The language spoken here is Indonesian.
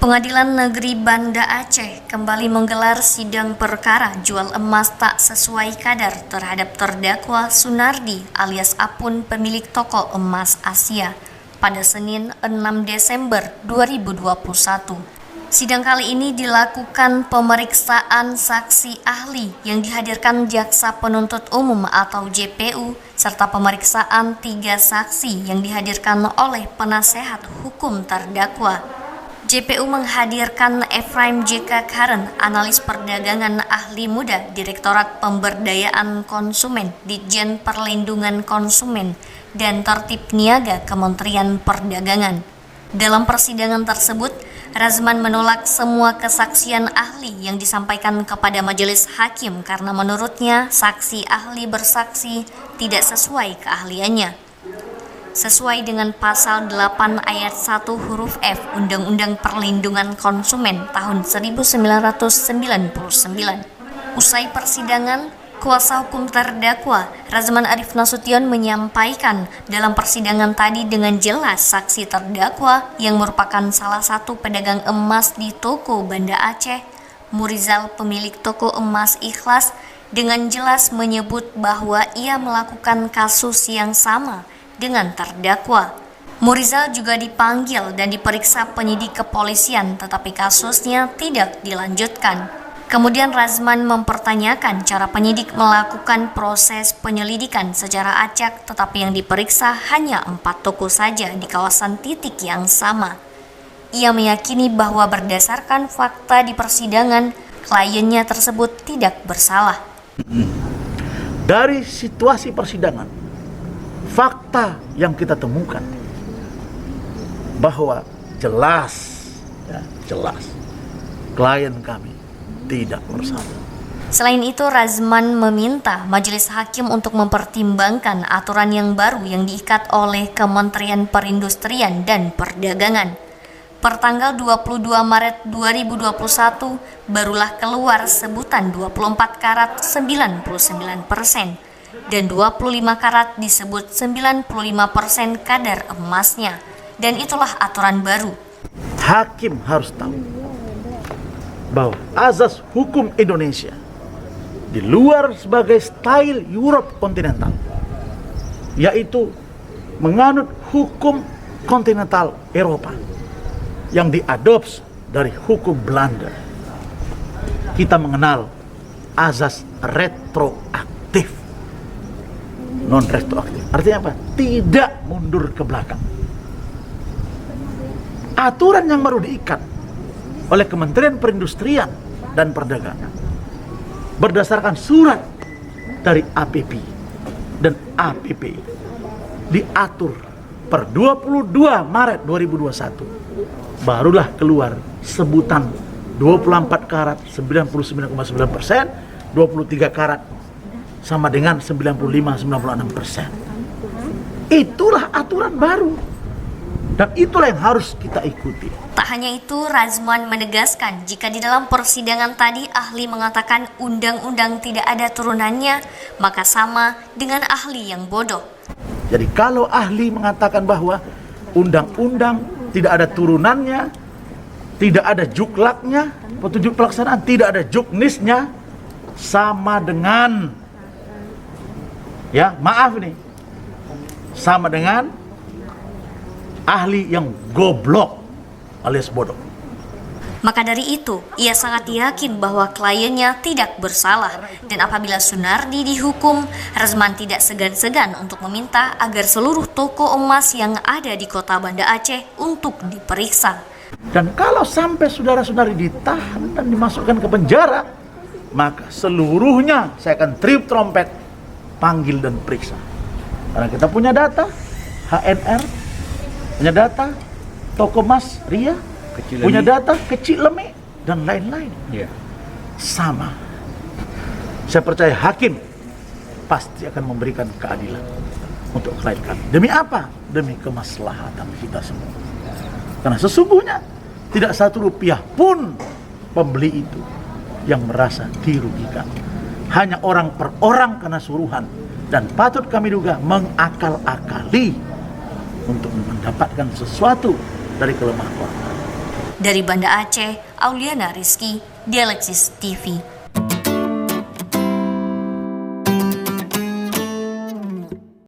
Pengadilan Negeri Banda Aceh kembali menggelar sidang perkara jual emas tak sesuai kadar terhadap terdakwa Sunardi alias Apun pemilik toko emas Asia pada Senin 6 Desember 2021. Sidang kali ini dilakukan pemeriksaan saksi ahli yang dihadirkan Jaksa Penuntut Umum atau JPU serta pemeriksaan 3 saksi yang dihadirkan oleh penasehat hukum terdakwa. JPU menghadirkan Efraim J.K. Karen, analis perdagangan ahli muda Direktorat Pemberdayaan Konsumen Ditjen Perlindungan Konsumen dan Tertib Niaga Kementerian Perdagangan. Dalam persidangan tersebut, Razman menolak semua kesaksian ahli yang disampaikan kepada majelis hakim karena menurutnya saksi ahli bersaksi tidak sesuai keahliannya. Sesuai dengan pasal 8 ayat 1 huruf F Undang-Undang Perlindungan Konsumen tahun 1999. Usai persidangan, kuasa hukum terdakwa Razman Arif Nasution menyampaikan dalam persidangan tadi dengan jelas saksi terdakwa yang merupakan salah satu pedagang emas di toko Banda Aceh, Murizal pemilik toko emas Ikhlas, dengan jelas menyebut bahwa ia melakukan kasus yang sama dengan terdakwa. Murizal juga dipanggil dan diperiksa penyidik kepolisian, tetapi kasusnya tidak dilanjutkan. Kemudian Razman mempertanyakan cara penyidik melakukan proses penyelidikan secara acak, tetapi yang diperiksa hanya 4 toko saja di kawasan titik yang sama. Ia meyakini bahwa berdasarkan fakta di persidangan, kliennya tersebut tidak bersalah. Dari situasi persidangan, fakta yang kita temukan bahwa jelas klien kami tidak bersalah. Selain itu, Razman meminta majelis hakim untuk mempertimbangkan aturan yang baru yang diikat oleh Kementerian Perindustrian dan Perdagangan. Pertanggal 22 Maret 2021 barulah keluar sebutan 24 karat 99% dan 25 karat disebut 95% kadar emasnya. Dan itulah aturan baru. Hakim harus tahu bahwa azas hukum Indonesia di luar sebagai style Europe kontinental, yaitu menganut hukum kontinental Eropa yang diadopsi dari hukum Belanda. Kita mengenal azas retroaktif, non retroaktif. Artinya apa? Tidak mundur ke belakang. Aturan yang baru diikat oleh Kementerian Perindustrian dan Perdagangan berdasarkan surat dari APP dan APP diatur per 22 Maret 2021 barulah keluar sebutan 24 karat 99,9%, 23 karat sama dengan 95-96%. Itulah aturan baru dan itulah yang harus kita ikuti. Tak hanya itu, Razman menegaskan jika di dalam persidangan tadi ahli mengatakan undang-undang tidak ada turunannya, maka sama dengan ahli yang bodoh. Jadi kalau ahli mengatakan bahwa undang-undang tidak ada turunannya, tidak ada juklaknya, petunjuk pelaksanaan, tidak ada juknisnya, sama dengan, sama dengan ahli yang goblok alias bodoh. Maka dari itu, ia sangat yakin bahwa kliennya tidak bersalah. Dan apabila Sunardi dihukum, Razman tidak segan-segan untuk meminta agar seluruh toko emas yang ada di kota Banda Aceh untuk diperiksa. Dan kalau sampai saudara-saudari ditahan dan dimasukkan ke penjara, maka seluruhnya saya akan tiup trompet, panggil dan periksa. Karena kita punya data HNR, punya data toko emas Ria, punya data Kecil Lemi, dan lain-lain. Sama. Saya percaya hakim pasti akan memberikan keadilan untuk klien kami. Demi apa? Demi kemaslahatan kita semua. Karena sesungguhnya tidak satu rupiah pun pembeli itu yang merasa dirugikan. Hanya orang per orang kena suruhan, dan patut kami duga mengakal-akali untuk mendapatkan sesuatu dari kelemahan orang. Dari Banda Aceh, Auliana Rizky, Dialeksis TV.